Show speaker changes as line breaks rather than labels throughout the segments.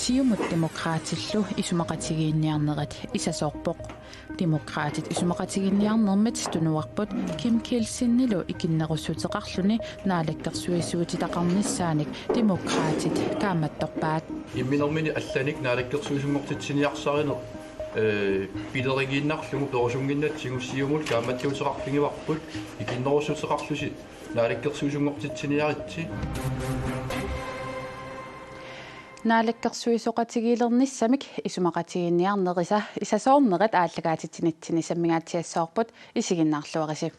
Siumut demokraatillu isumaqatigiinniarnerat isasoorpoq demokraatit isumaqatigiinniarnermat tunuarput Kim Kielsinnilu ikinnerussuteqarluni naalakkersuisuutitaqarnissaanik demokraatit kaammattorpaat
имминэрмини алланик наалаккерсуисунгортитсиниарсарину пилеригииннарлугу перусунгиннатсигу сиумут кааматтиутеқарлугиварпут икиннерусутеқарлуси наалаккерсуисунгортитсиниаритси
naalakkersuisoqatigiilernissamik isumaqatigiinniarnerisa isasoornerat aalлагаатитсинитсини саммигаатсиассоорпут исигиннаарлуарisi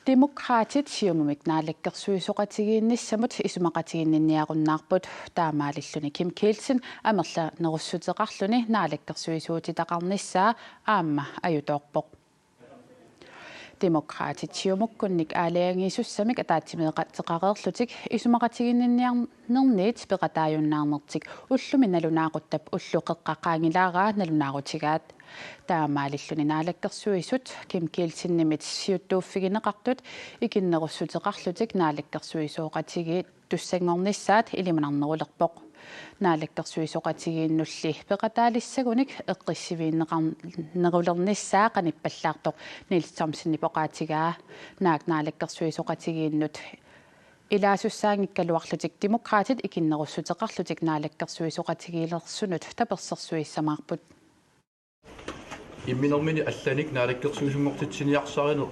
demokraatit siumumik naalakkersuisoqatigiinnissamut isumaqatigiinniarunnaarput taamaalilluni Kim Kielsen amerla nerussuteqarluni naalakkersuisuutitaqarnissaa aamma ajutoorpoq demokraatit siumukkunnik aaliangiisussamik ataatsimeeqatteqareerlutik isumaqatigiinniarnerniit peqataajunnaarnertik ullumi nalunaaquttab ulluqeqqaqaangilaaraa nalunaarutigaat taamaalilluni naalakkersuisut Kim Kielsinnimit siuttuuffigineqartut ikinnerussuteqarlutik naalakkersuisooqatigiit tussangornissaat ilimanarnerulerpoq naalakkersuisoqatigiinnulli peqataalissagunik eqqissiviinneqarnerulernissaa qanippallaartoq Niels Thomsen-nipoqaatigaa naak naalakkersuisoqatigiinnut ilaasussaangikkaluarlutik demokraatit ikinnerussuteqarlutik naalakkersuisoqatigiilersunut tapersersuissamaarput
имминэрмини алланик наалаккерсуисунгортитсиниарсарину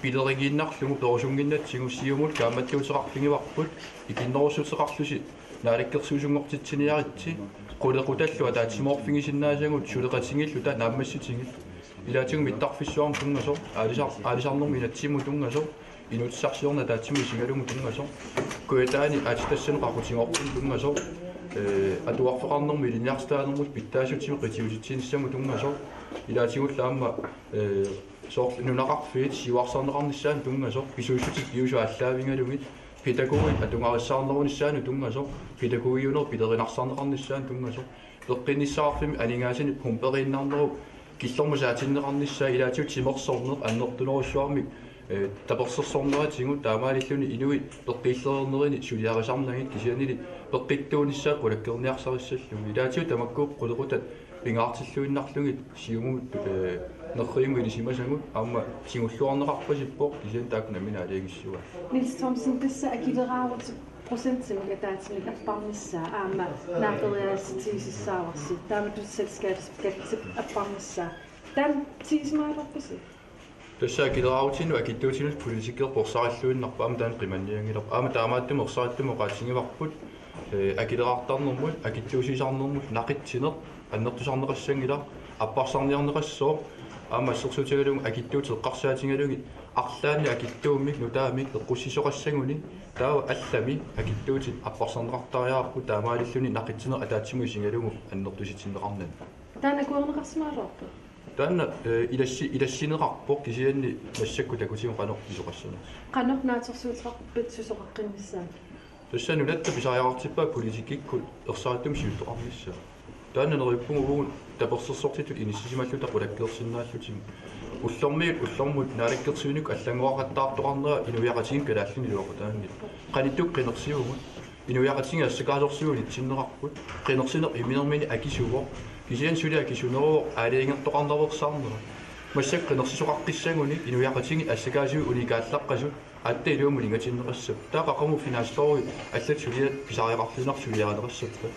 пилеригииннарлугу перусунгиннатсигу сиумут кааматтиутеқарлугиварпут икиннерусутеқарлуси наалаккерсуисунгортитсиниаритси qullequtallua taatsimorfingisinnaasangут сулеқатингиллу та нааммассутингил илаатигу миттарфиссуарм тунгасо аалисарнэрми натсиму тунгасо инутсарсиорна таатсиму сингалугу тунгасо куэтаани атитассану қақутингорпун тунгасо атуарфеқарнэрми линиарстаанермут питтаасутсими қитиутитсиниссаму тунгасо илаатигуллаама соор нунақарфиит сиуарсарнеқарниссаан тунгасо писуиссутик иусу аллаавингалугит педагогик атунгариссаарнерунissaaну тунгасо педагогиунер пилеринарсарнеқарниссаан тунгасо эққинниссаарфими алингаасини пумперииннарнеру киллормусаатиннеқарнissaa илаатиут симерсорнеқ аннертунеруссуармик таперсерсорнератигу таамаалиллуни инуи пеққииллернерини сулиарисарнагит кисианили пеққиттуунissaa qulakkerniarsarissallugu илаатиут тамаккууп qulеqutат пингаартиллуиннарлугит сиумут неррииму илисимасагут аама сингуллуарнеқарпасиппоо кисиан таакунамина алиагиссуа
Niels Thomsen dessa akideraavut prosentsimiga taatsimik apparnissaa aama naateriaasitiisissaavarsi taamatut selskabsgatsi apparnissaa tan tiismaalerpasi
тасса акилераавутину акиттуутинус политиккер порсариллуиннарпа аама таан қиманниангилер аама таамааттума ерсариттума qaatингиварпут акилераартарнэрмут акиттуусисарнэрмут нақитсинер аннертусарнеқассангила аппарсарниарнеқассоо аама ассерсутигалугу акиттуутеққарсаатингалуги арлаани акиттууммик нутаамик эққуссисоқассагуни таава аллами акиттуутит аппарсарнеқартариаарпу таамаалиллуни нақитсинер атаатсимуи сингалугу аннертуситсиннеқарнан
taana kuorneqarsimaaloorpu
таанна илассинеқарпоқ кисианни массакку такутиун қанор исоқассана
qanor naatersuuteqarpit susoqaqqinnissaa
тассану латта писариартиппаа политикиккут ерсариттум сиултоқарнissaa таанна нериппугуун таперсерсортитут иниссисималлута qulakkeersinnaallutigu уллормут наалаккерсуинук аллангуақаттаартоқарнера инуяқатигин калааллуни луақутаанни qaниттук qinерсиугут инуяқатигин ассакаасорсиуни тиннеқарпут qinерсинеқ иминермини акисуво кисиан сулиа кисунеруо аалиингертоқарнерверсаарнера массак qinерсисоқаққиссагуни инуяқатигин ассакаасиу уникааллаққасут атта илууму лингатиннеқассап таақақаму финанслоруи аллат сулиа писариақарлунар сулиаранеқассаппа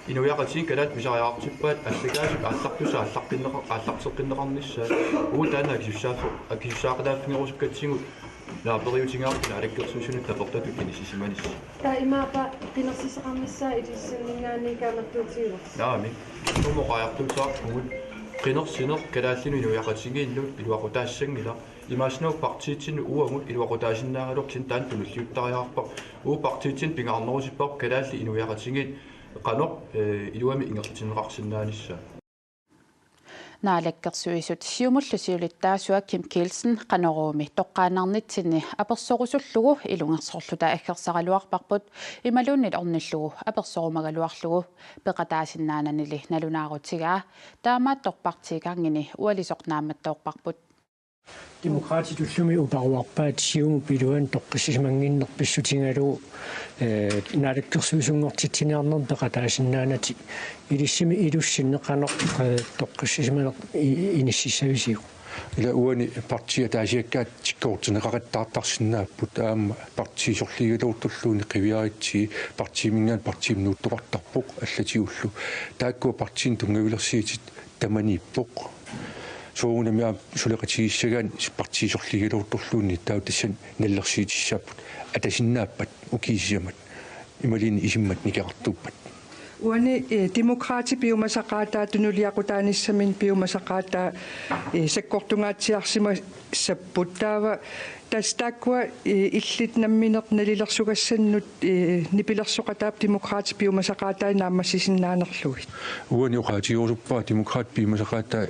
инуяқатигин калаат писариаартиппаат ассакаасут ааллартуса ааллартеққиннеқарнissaa уутаана акисуссаақалааффингерусуккатсигут наапериутингаарпу алаккерсуусунут тапертатут инисисиманис
та имаапа qinерсисеқарнissaa илиссиннингаани кааматтуутигуарс
наами тумоқаяртутааққугут qinерсинеқ калааллину инуяқатигииллут илуақутаассангила имааснау партиитсину уангут илуақутаасиннаагалуарлин таан тулуллиуттариаарпа уу партиитсин пингаарнерусиппар калаалли инуяқатигит qanor iluami ingertинеқарсиннаанissaa
naalakkersuisut siumullusiulittaasua Kim Kielsen qanoruumi toqqaanarnitsinni apersorusullugu ilungersorluta aggersaraluarparput imaluunnil ornillugu apersorumagaluarlugu peqataasinnaananili nalunaarutigaa taamaattorpartiikarngini ualisoqnaammattoorparput
Demokraatitullumi uparuarpaat siumu piluan toqqissismanginnerpissutigalu naalakkersuusungortitsinearner peqataasinnaanati ilissimi ilussinneqaner toqqissismaner inississavisiu
ila uani partia taasiakkaat tikkoortineqaqattaartarsinnaapпут аама партиисорлигилууртуллууни қивиаритси партиимингаан партиимнуутторtarpoq аллатигуллу тааккуа партиин тунгавилерсиитит таманииппоq соонами сулеқатигиссагаан партиисорлигилууртуллууни таа тассан наллерсиитиссааппут атасиннааппат укиисиамат ималини исиммат никеқартууппат
Uani demokraati piumasaqaataa tunuliaqutaanissamin piumasaqaataa sakkortungaatsiarsima sapputtaava tastaakwa illit nammineq nalilersugassannut nipilersoqataap demokraati piumasaqaataa naammassisinnaanерlugit
uani uqaatigiuruppaa demokraat piumasaqaataa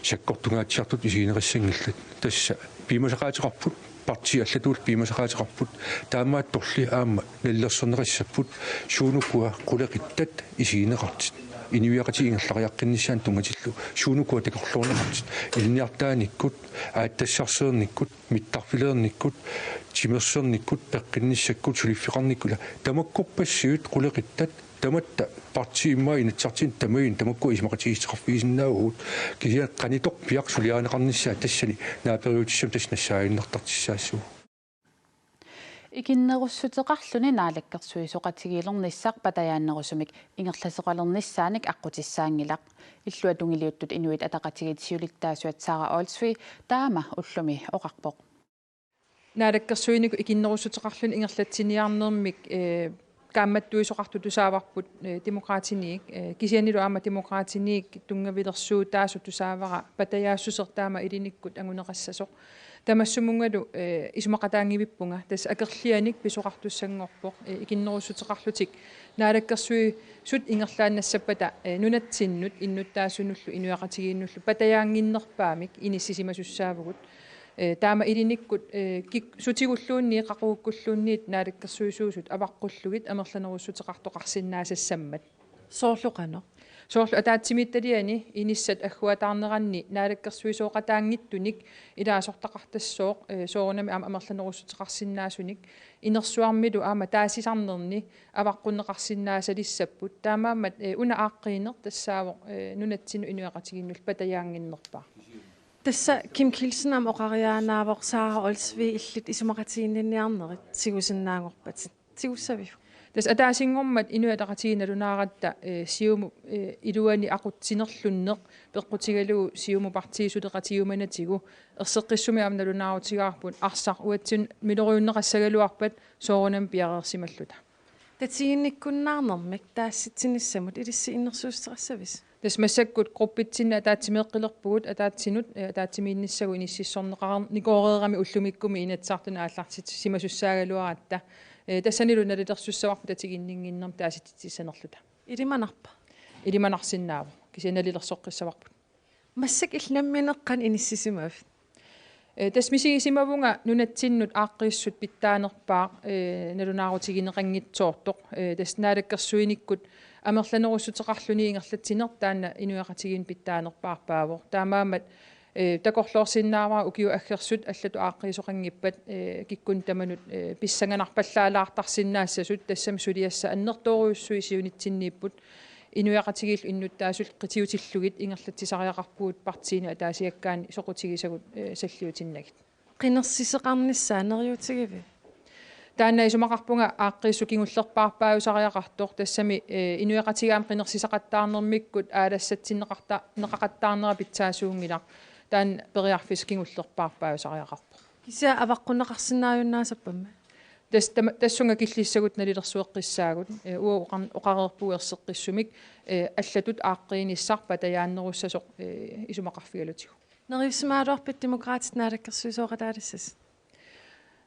sakkortungaatsiartut isiineqassangillat tassa piumasaqaatiqarput parti allatuul piimasaqaatiqarput taamaat torli aama nallerserneqassapпут suunukua quleqittat isiineqartit iniviaqati ingerlariaqqinnissaан tungatillu suunukua takorluorneqartit ilniartaanikkut aattassarseernikkut mittarfileernikkut timersernikkut peqqinnissakkut suliffiqarnikkula tamakkorpassiut quleqittat tamatta parti imma inatsartin tamain tamakku ismaqatigisteqarfigisinnaaugut kisia qanitoq piaqsuliaaneqarnissaa tassani naaperiutissam tasnassaainnertartissaassuu
икиннеруссутеқарлүни наалаккерсуисоқатигилерниссақ патаяаннерусумик ингерласеқалерниссааник аққутиссаангилақ иллуа тунгилиуттут инуит атақатигитсиулиттаасуат Сара Олсви таама уллуми оқарпоқ
наалаккерсуинику икиннеруссутеқарлүни ингерлатсиниарнермик kaammattuisoqartutusaavарпут демократиниик кисианилу аама демократиниик тунгавилерсуу таасу тусаавара патаяассусертаама илиниккут агунеқассасоқ тамассумунгалу исумақатаангивиппунга тас акерлианик писоқартуссангорпоқ икиннеруссутеқарлутик наалаккерсуи сут ингерлааннассаппата нунатсиннут иннуттаасунуллу инуақатигииннуллу патаяангиннерпаамик иниссисимасуссаавгут таама илиниккут сутигуллуунни қақууккуллуунниит наалаккерсуисуусут аваққуллугит амерланеруссутеқартоқарсиннаасассаммат
соорлуқано
соорлу атаатсимитталиани иниссат аггуатаарнеранни наалаккерсуисоқатаангиттуник илаасортақартассооқ соорунами аама амерланеруссутеқарсиннаасуник инерсуармилу аама таасисарнерни аваққуннеқарсиннаасалиссаппут таамаамат уна ааққиинер тассаавоқ нунатсину инуақатигиннул патаяангиннерпаа
тасса Kim Kielsen am oqariaanaavoq Sara Olsvi illit isumaqatiinniarnerit sigusиннаангорпат сигуссави
тас атаасингормат инуатақатигиналунааратта сиуму илуани ақутсинерлуннеқ пеққутигалугу сиуму партиисулеқатигуманатигу ерсеққиссуми аамналунаарутигаарпут арсар уатсин милеруйуннеқассагалуарпат соорунам пиареерсималлута
татиинниккуннаарнэрмик таасситсиниссамут илисси иннерсуустерассавис
тас массаккут группитсинна атаатсимеэққилерпугут атаатсинут атаатсимиинниссагу иниссиссорнеқарам никореерами уллумиккуми инатсаартуна ааллартит симасуссаагалуаратта тассанилу налилерсуссаварпу татигиннингиннерм тааситсиссанерлута илиманарсиннаава кисианалилерсоққиссаварпут
массак илнамминеққан иниссисимаав
тас мисигисимавунга нунатсиннут ааққиссут питтаанерпаа налунаарутигинеқангитсоортоқ тас наалаккерсуиниккут амерланеруссутеқарлүни ингерлатсинер таана инуақатигин питтаанерпаарпаавор таамаамат такорлоорсиннааваа укиу аггерсут аллату ааққиисоқангиппат киккун таманут писсанганарпаллаалаартарсиннаассасут тассам сулиасса аннерторуйуссуи сиунитсиннииппут инуақатигил иннуттаасул қитиутиллугит ингерлатсисариақарпуут партиини атаасиаккаани соқутигисагут саллиутиннагит
қинерсисеқарниссаа нериутигиви
таанна исумақарпунга ааққиссу кигуллерпаарпаависариақартор тассами инуақатигаам қинерсисақаттаарнермиккут аалассатсиннеқартаа питсаасуунгилар таан периарфис кигуллерпаарпаависариақарпо
кися аваққуннеқарсинааюннаасаппамма
тассунга киллиссагут налилерсуэққиссаагут оқареерпуерсеққиссумик аллатут ааққииниссар патаяаннеруссасоқ исумақарфигалутигу
нериуссимаалуарпит демократит наалаккерсуисоқатаалиссас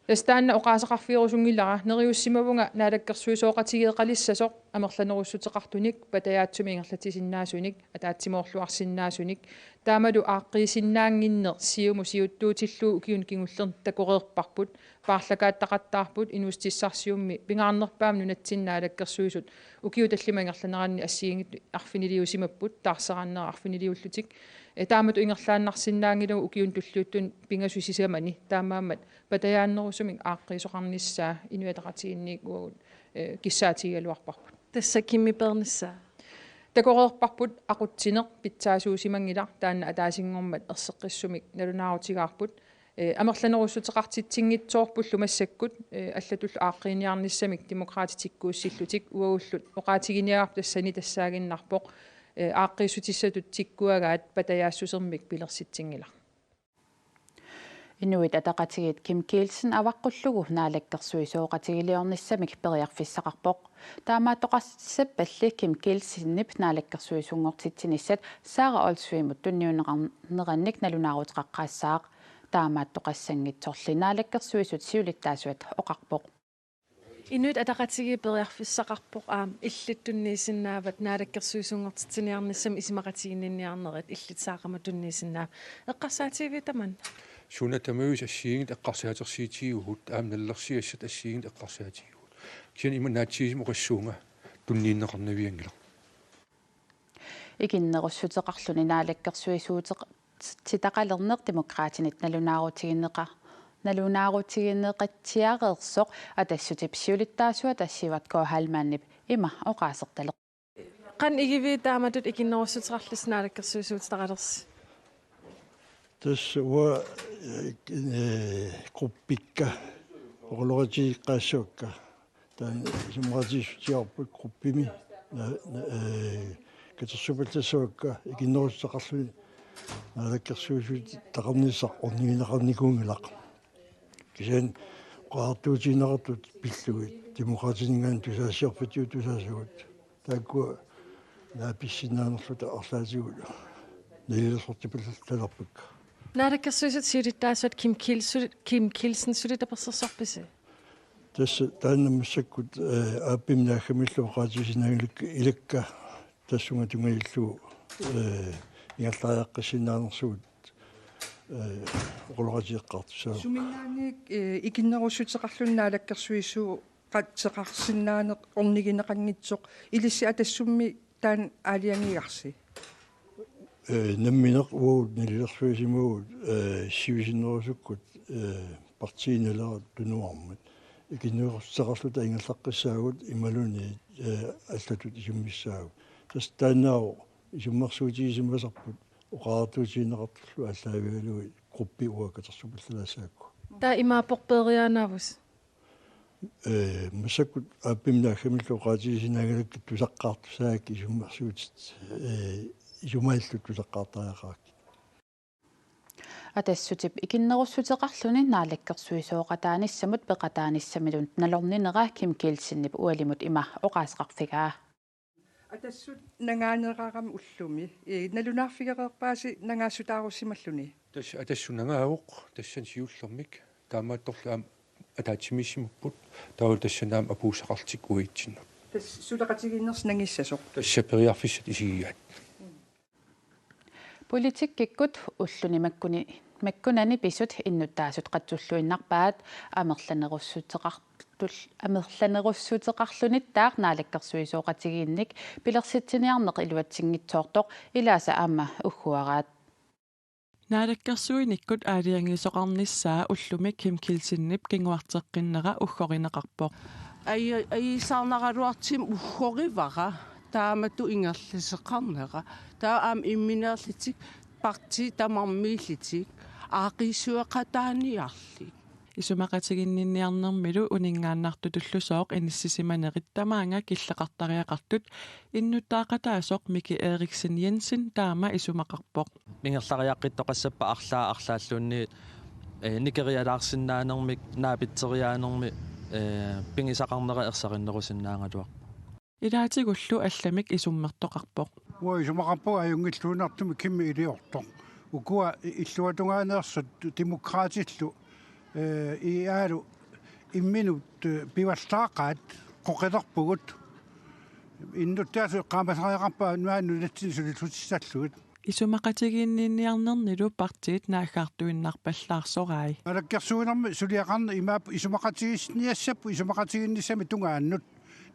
тастанна оқаасеқарфиерусунгилара нериуссимавунга наалаккерсуисоқатигеэқалиссасоқ амерланеруссутеқартуник патаяатсуми ингерлатисиннаасуник атаатсимоорлуарсиннаасуник таамалу ааққиисиннаангиннер сиуму сиуттуутиллуу укиун кигуллерн такореерпарпут paarlakaаттaqattaarput inuustissarsiummi pingaarnerpaam nunatsinnaalakkерsuisut ukiu tallima ingerlaneranni assiingit arfiniliusimapput taarseranneera arfiniliullutik таамату ингерлааннарсинаангилу укиун туллууттун пингасусисамани таамаамат патаяаннерусумик ааққисоқарниссаа инуатақатигинник уагут киссаатигалуарпарпут
тасса кимми перниссаа
такорерпарпут aqutsineq питсаасуусимангилар таанна атаасингормат ерсеққиссумик налунаарутигаарпут амерланеруссутеқартитсингитсоорпуллу массаккут аллатуллу ааққиниарниссамик демократитиккууссиллутик уагуллут оqaатигиниарп тассани тассаагиннарпоқ ааққиссутиссатут тиккуагаат патаяассусермик пилерситсингила
Inuit ataqatigit Kim Kielsen avaqqullугу naalakkерsuisooqatigiliornissamik periarfissaqarpoq taamaattoqassap palli Kim Kielsen-nip naalakkерsuisungortitsinissat Sara Olsvimut tunniuneqarnerannik nalunaaruteqaqqaassaaq taamaattoqassangitsorli naalakkерsuisut siulittaasuat oqarpoq
Inuit ataqatigi periarfissaqarpoq illittunniisinnavat naalakkерsuisungortitsiniarnissam isimaqatiginniarnerit illitsaaqama tunniisinnaap eqqarsaativi taman
Шуна тамуис ассиингит эққарсиатерсиитигугут аамналлерсиассат ассиингит эққарсиатигугут киан иманаатсиисим оқассуунга туннииннеқарнавиангила
икиннеруссутеқарлуни наалаккерсуисуутеқ титақалернеқ демократинит налунаарутигинеқатсиареерсоқ атассутип сиулиттаасуа тассиват коохалмааннип има оқаасерталеқ
qan igivi taamattut ikinnerussutеқарлис naalakkерsuisuutaqalersi
tässä on gruppikka, orlogiiqqaassuukka, tämän semmoisiaappu gruppimi, katersupaltassuukka, ikinnerussaqarluni naalakkерsuisuut taqarnissaq ornigineqarnikuungilaq. Kisen qaartuutiineqartut pilluit demokraatiningaan tusaassiarpatiut tusaasugut. Taakkua naapissinaanerluta arlaatiguut. Nillersortipallalarpakka.
naalakkерsuisut siulittaasuat Kim Kielsen sulitapersersorpisi
tässä taannammassakkut aappimnaaggamilluoqaatisinaagilik ilakka tassunga tungaillu ingallaajaaqqasinaanersuut oqoloqatiiqqaartusaa
suminnaanniik ikinnerussutеқарлун naalakkерsuisuu qatseqarsinnaaneq ornigineqanngitsoq ilissi atassummi taan aaliangigarsi
намминеқ уут нилерсуисимуут сивисиннерусуккут партиинелерат тунуармат икиннеруссеқарлута ингаллаққиссаагут ималуни аллатут исуммиссаагу тас тааннаау исуммерсуутигисимасарпут оқаартуутиинеқартерлу аллаавигалуи группи уакатерсупаллалаасаакку
таа имаапорпериаанавус
масаккут ааппимнаахамиллу оқаатигисинаагалаккит тусаққаартусаак исуммерсуутит исумаиллут тусаққаартариақаак
атассутип икиннеруссутеқарлуни наалаккерсуисооқатааниссамут пеқатааниссамилун налорнинера Kim Kielsen-нип уалимут има оқаасеқарфигаа
атассут нагаанераарам уллуми налунаарфигеқерпааси нагаассутааруссималлуни
атассунагаавоқ тассан сиуллермик таамаатторлуам атаатсимиссимуппут таул тассанаам апуусақартик уитсинну
тас сулеқатигиннерс нагиссасоқ
тассапериарфиссат исигигаат
политиккиккут уллуни маккунани писут иннуттаасут qatsulluinnarpaat амерланеруссутеқарлуниттаақ наалаккерсуисооқатигиинник пилерситсиниарнеқ илуатсингитсоортоқ илааса аама уггуараат
наалаккерсуиниккут аалиангисоқарнissaа уллуми Kim Kielsen-нип кингуартеққиннера уггоринеқарпоқ
аисаарнагалуартим уггоривара таамату ингерлисеқарнера таа аам имминерлитик парти тамармииллитик аақиссуақатааниарли
исумақатигиннинниарнэрмилу унингааннарту туллусооқ иниссисиманерит тамаанга киллеқартариақартут иннуттаақатаасоқ Miki Eriksen Jensen таама исумақарпоқ
ингерлариаққиттоқассаппа арлааллуунни никериалаарсинаанермик наапитсериаанерми пингисақарнера ерсариннерусиннаангалуақ
илаатигуллу алламик исуммертоқарпоқ
уисумақарпуга аюнгиллуунартуми кимми илиорто укуа иллуатунгаанерсут демократиллу иаалу имминут пиваллаақаат қоқилерпугут иннуттаасу қаамасариақарпаа нуаанну натсинсулиллутиссаллугут
исумақатигиннинниарнернилу партиит наахаартуиннарпаллаарсораи
алаккерсуинерми сулиақарна имаап исумақатигиссниассаппу исумақатигиннисами тунгааннут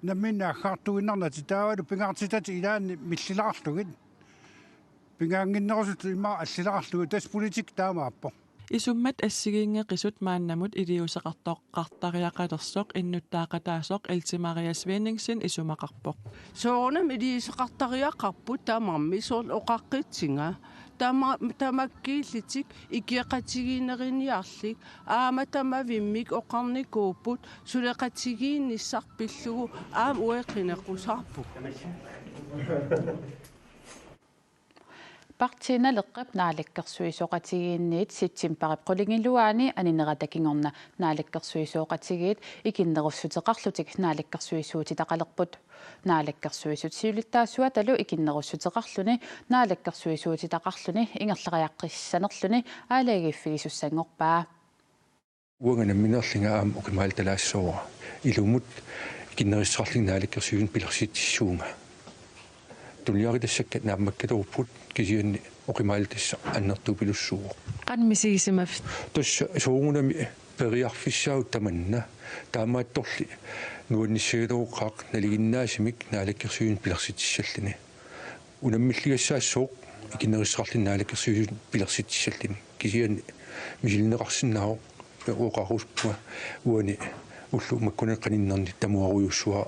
намминнаахаартуиннарнати таавалу пингаартитати илаанни миллилаарлугит пингаангиннерусут има аллилақарлугу тас политик таамааппо
Isummat assigiingeqisut maannamut iliusaqartoqqartariaqalersoq innuttaaqataasooq Else-Maria Svenningsen isumaqarpoq.
Soornam iliisaqartariaqarput taamarmisuul oqaqqitsinga tamakkiillitik ikiaqatigiineriniarlik aamatamavimmik oqarnikuupput suleqatigiinnissarpillugu aam ueqqineqqusarpuk.
Partina leqqap naalakkersuisoqatigiinniit sitsimparip qulingiluaani anineratакингорна naalakkersuisoqatigiit ikinnerussuteqarlutik naalakkersuisuutitaqalerput naalakkersuisut siulittaassuat alu ikinnerussuteqarluni naalakkersuisuutitaqarluni ingerlariaqqissanerluni aalagiiffigisussanngorpaa
уанганамминерлинга аама окимаалталаассоо илумут киннерissarling naalakkersuun pilersittissuunga тулиаритассаккат нааммаккаторуппут кисианни окимаалтасса аннертупилуссуу
qanmisigisimavit
тосса суугунами периарфиссаут таманна таамаатторли нуанниссагадоққаақ налигиннаасимик naalakkersuun pilersitissallini унаммиллигассаассооқ киннерissarling naalakkersuun pilersitissallini кисианни мисилнеқарсиннао оқаруспуа уани уллу маккуне каниннерни тамуаруйуссуа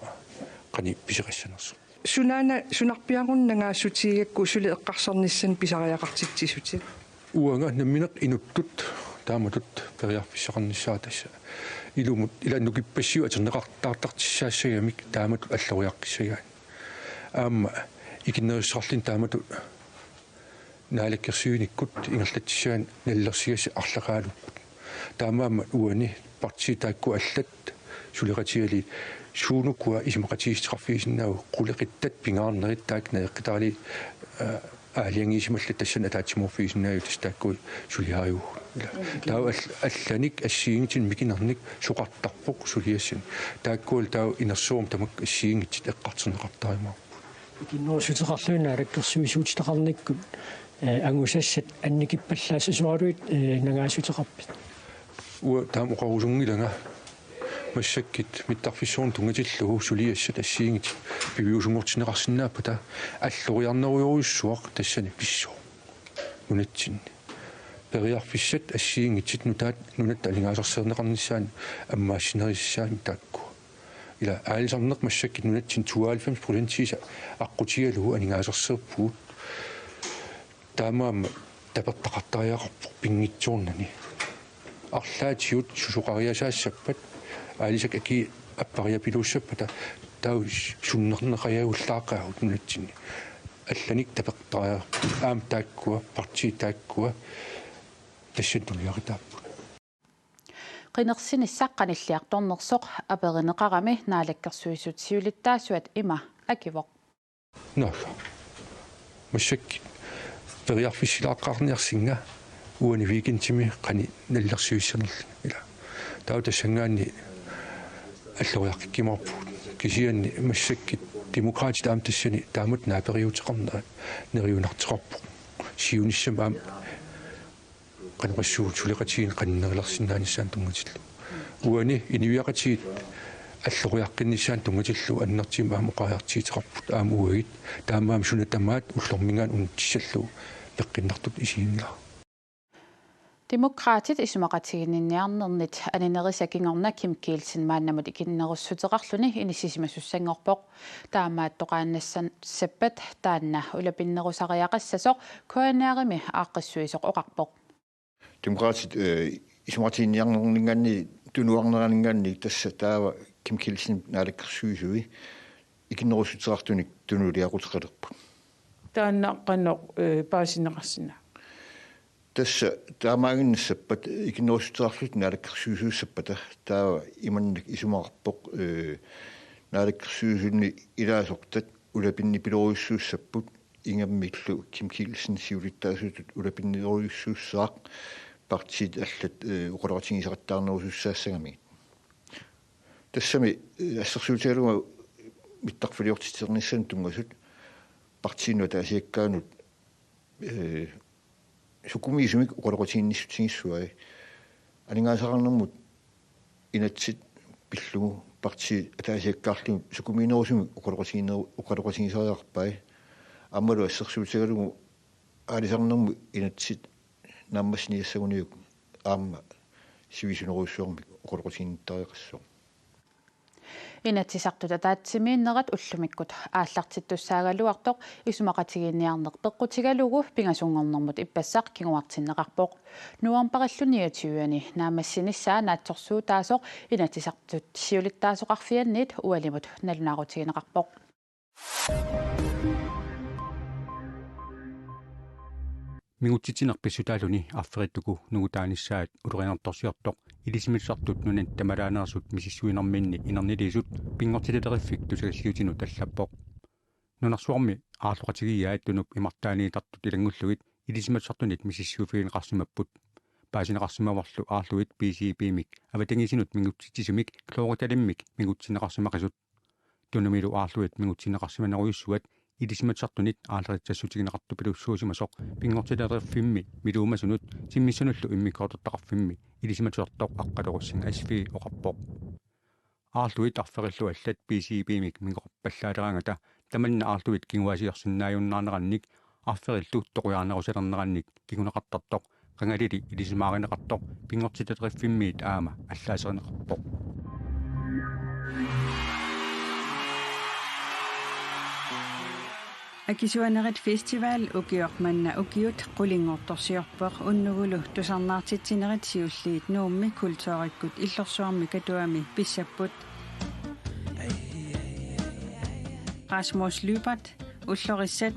қани писеқассанерсо
sunarpiaqunнагаассутигакку суле эққарсарнissan писариақартитсисутик
уанга намминеқ инуттут тааматут периарфиссақарниссаатасса илумут иланнукиппассиу атернеқартаартартиссаассагамик тааматут аллориаққиссагаан аама икиннерissarling тааматут naalakkersuunikкут ингерлатсигаан наллерсигаси арлақаалуппут таамаама уани партитаакку аллат сулеқатиали суунуккуа исмақатигистеқарфигисиннау қулеқиттат пингаарнерит наеққитаали аалиангисималла тассана таатсиморфигисиннааю тастааккуи сулиариу таа алланик ассиингитин микинерник соқартарпоқ сулиассин тааккуул таа инерсуум тамак ассиингитит эққартернеқартаримаа
икиннерусутеқарлуина алаккерсуисуутитақарниккут ангусассат анникиппаллаас исуаруит нагаасутеқарпит
уа таам оқарусунгилага массаккит миттарфиссуун тунгатиллугу сулиассат ассиингит пивиусунгортинеқарсинааппа та аллориарнеруйоруйуссуақ тассани писсоо нунатсинни периарфиссат ассиингитсит нунат алингаасерсернеқарниссаани аммаассинериссаани таакку ила аалисарнеқ массаккит нунатсин 92% сиса аққутигалугу алингаасерсерпуут таамаама тапертақартариақарпо пингитсуурнани арлаатиут сусуқариасаассаппат аалисак аки аппариапилууссаппата таус суннернеқаяагуллаақаагут нунатсини алланик тапертариа аам тааккуа парти тааккуа тассаттулиаритааппу
qinерсиниссаққаниллиарторнерсоқ аперинеқарами naalakkersuisut siulittaassuat има акивоқ
наа массакки периарфиссилааққарниарсинга уани викентими қани наллерсуиссернерли ила таутассангаани аллориаққиккимарпут кисианни массакки демократит аамтассани таамут наапериутеқарнаа нериунартеқарпу сиуниссам аам qanqassuut suleqatiin qannerlersinnaanissaan tungatillu uani iniviaqatiit аллориаққиннissaан tungatillu аннертима аамоқариартиитеқарпут аама уагит таамаам сунатамаат уллормингаан унтиссаллу пеққиннартут исиингила
Demokratit исумақатигинниарнернит анинерисакингорна Kim Kielsen мааннамут икиннеруссутеқарлуни инисисимасуссангорпоқ таамаат тоқааннассан саппат таанна улапиннерусариақассасоқ коанаарими ааққиссуисоқ оқарпоқ
Demokratit исумақатигинниарнернингаанни тунуарнеранинггаанни тасса таава Kim Kielsen нaalаккерсуисуи икиннеруссутеқартуник тунулиақутеқалерпу
тааннааққанеқ паасинеқарсина
тасса таамаагиннассаппат икиннерусутеқарлут нaalаккерсуисууссаппата таава иманник исумақарпоқ нaalаккерсуисунни илаасоқтат улапинни пилоруйуссууссаппут ингаммиллу Kim Kielsen сиулиттаасутут улапинниоруйуссууссаақ партит аллат уқалоратингисақаттаарнерусуссаассагами тассами ассерсуутигалуга миттарфилиортитернissan тунгасут партинуа таасиаккаанут сукумиисумик уқалоратингиссутингиссуай анингаасақарнэрмут инатсит пиллугу парти таасиаккаарлу сукумиинерусуми уқалоратингисариарпай аммалу ассерсуутигалугу аалисарнэрму инатсит нааммассиниассагуниук аама сивисунеруссуармик оқолоқутигиннтариақассоо
Inatsisartuta taatsimiinnerat ullumikкут ааллартиттуссаагалуартоq исумақатигиинниарнеқ пеққутигалугу пингасунгорнэрмут иппассаақ кигуартиннеқарпоқ нуампараллуниатиуани наамассиниссаа наатсорсуу таасоқ инатсисартут сиулиттаасоқарфианниит уалимут налунаарутигинеқарпоқ
мигутситинерписсутаалуни арфериттуку нугутааниссаат улерингерторсиортоq илисимиссартут нунан тамалаанерсут мисиссуинерминни инернилисут пингортилериффик тусагасиутину таллаппоq нунарсуарми аарлоqатигияат тунуп имартааниитартут илангуллугит илисимассартунит мисиссууфигинеқарсимаппут паасинеқарсимаварлу аарлуит PCP-мик аватангисинут мигутситсисумик клооруталиммик мигутсинеқарсимақисут тунумилу аарлуит мигутсинеқарсиманеруйуссуат илисиматсартунит аалеритсассутигинеқарту пилуссуусимасоқ пингортилериффимми милуумасунут симмиссануллу иммиккоортортақарфимми илисиматсуартоқ аққалоруссинга асфи оқарпоқ аарлуит арфериллу аллат PCP-мик мигоқарпаллаалераангата таманна аарлуит кигуасиорсиннааюннаарнеранник арфериллу тоқуяарнерусалернеранник кигунеқартартоқ қангалили илисимааринеқартоқ пингортилериффиммиит аама аллаасеринеқарпоқ
Акисуанерит фестивал укиорманна укиут qulingortorsiorpoq unnugulu tusarnaartitsinеrit siulliit nuummi kultuurikkut иллорсуарми катуами писсаппут Rasmus Lybert уллорissat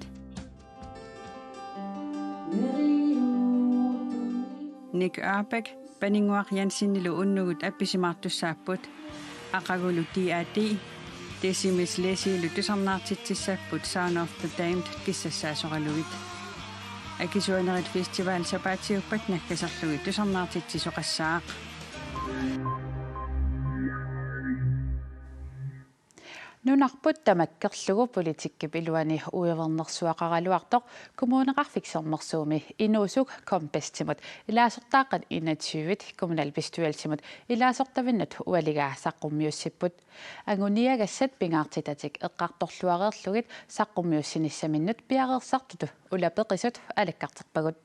Nick Ørbæk Banninguaq Jansinnilu unnugut appisimartussaapпут aqagulu DAD Decimus Lesilu tusarnaartitsissapput Sound of the Damned kissassaasоралугит акисуанерит фестивал сапаатиуппат наккасерлугит tusarnaartitsisoqassaaq
нунарпут тамаккерлугу политикки пилуани уйавернерсуақаралуартоқ коммунеқарфиксернерсууми инуусук компестимут илаасортааққат инатсуивит коммунал бистуалсимут илаасортавиннат уалигаа саққуммиуссиппут ангуниагассат пингаартитатик эққарторлуареерлугит саққуммиуссиниссаминнут пиареерсартуту улапеқисут алаккартерпагут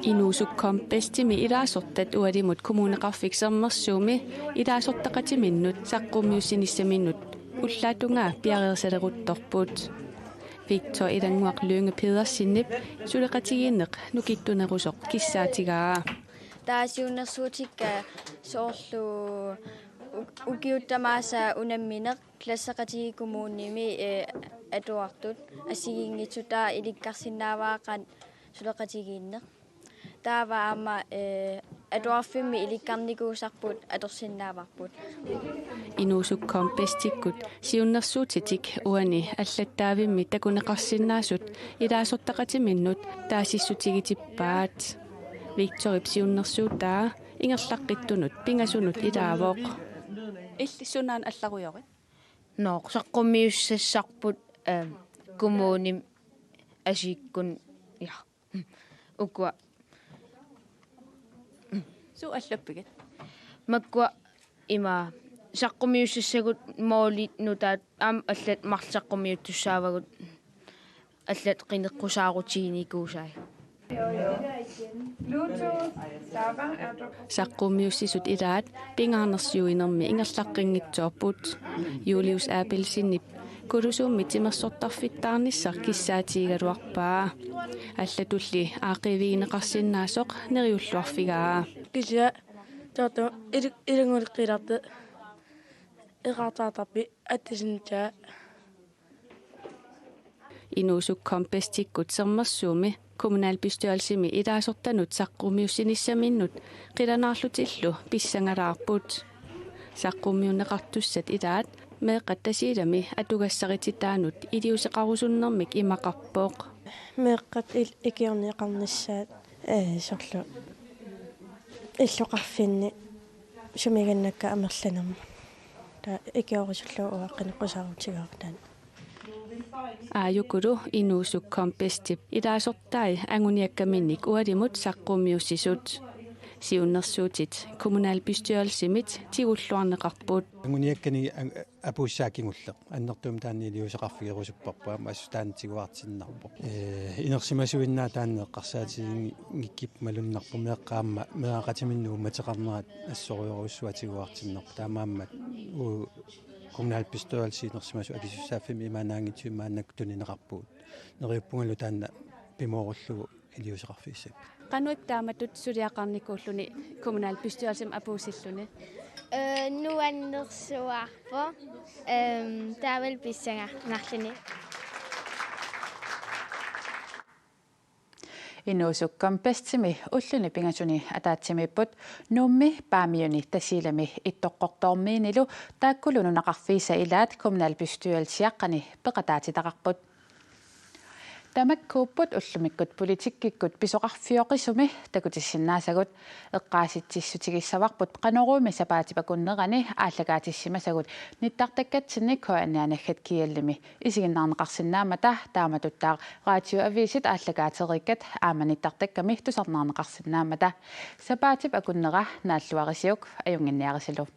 Inusuk kompestimi ilaasortat ualimut kommuneqarfiksermersuumi ilaasortaqatiminnut saqqummiussinissaminnut ullaatungaa piareersaleruttorput Victor Idanguaq Lønge Pedersinnip suleqatigiinneq nukittunerusoq kissaatigaa
taasiunnersuutikka soorlu ukiuttamaasa unammineq klassaqatigi kommunimi atuartut asigiingitsutaa ilikkarsinnaavaaqan suleqatigiinneq taava ama atuarfimmi ilikkarnikuusarput atorsinnaavarput
Inusuk kompestikkut siunnersuutitik uani allattaavimmi takuneqarsinnaasut ilaasortaqatiminnut taasissutigitippaat Victor siunnersuutaa ingerlaqqittunut pingasunut ilaavoq illissunaan allarujorit
Noq saqqummiussassarput kommunim asiikkun ja ukwa
su allappigat
makwa ima saqqummiussassagut mooli nutaat am allat marsaqqummiuttussaavagut allat qineqqusaarutiginiikuusai
Saqqummiussisut ilaat pingaarnersiuinermi ingerlaqqinngitsuarput Julius Abelsinnip kulusummi timersortarfittaarnissar kissaatigaluarpaa аллатулли аақивигинеқарсиннаасоқ нериуллуарфигаа
кися тото илангулеққиларте эқартаатарпи аттисинтаа
Inusuk kompestikkut sermersuumi kommunalbestyrelsimi ilaasortanut saqqummiussinissaminut qilanaarlutillu pissangalaarput saqqummiunneqartussat ilaat meeqqattasiilami atugassaritittaanut iliuseqarusunnermik imaqarpooq
meeqqat ikiorniqarnissaat sorlu иллоқарфинни сумигannakka амерланерма та икиорисуллуу уаққинеққусаарутигаартаан
Aayukulu inusuk kompestip ilaasortai anguniakkaminnik ualimut saqqummiussisut siunnersuutit kommunalbestyrelsimit tigulluarneqarpuut
anguniakkani apuussaakingulleq annertuum taanni iliuseqarfigerusupparpaa maasutaanitiguartinnarpo inersimasuinnaa taanneqqarsaatigingi ngikkip malunnarpu meeqqaamma meaqatiminnu mateqarnerat assoriuruussuatiguartinnarpu taamaammat kommunalbestyrelsi inersimasu akisussaaffimi imaanaangitiumaannak tunineqarpuut neriuppungalu taanna pimoorullugu iliuseqarfiissap
qanuik taamatut suliaqarnikuulluni kommunalbestyrelsim apuusilluni
nuannersuarpo taavel pissangarnarluni
Inuusukkam pestimi ulluni pingasuni ataatsimiput nummi paamiuni tasilami ittoqqortormiinilu taakkulununaqarfiisa ilaat kommunalbestyrelsiaqqani peqataatitaqarput Tamakkuupput ullumikkut politikkikut pisoqarfioqisumi takutissinaasagut eqqaasitsissutigissavarput qanoruumi sapaatipakunnerani aallagaatissimasagut nittartakkatsini koannianaggat kiallimi isiginnaarneqarsinnaamata taamatuttaa raatioaviisit aallagaateriikkat aamanittartakkami tusarnaarneqarsinnaamata sapaatipakunnera naalluarisiuk ajunginniarisilu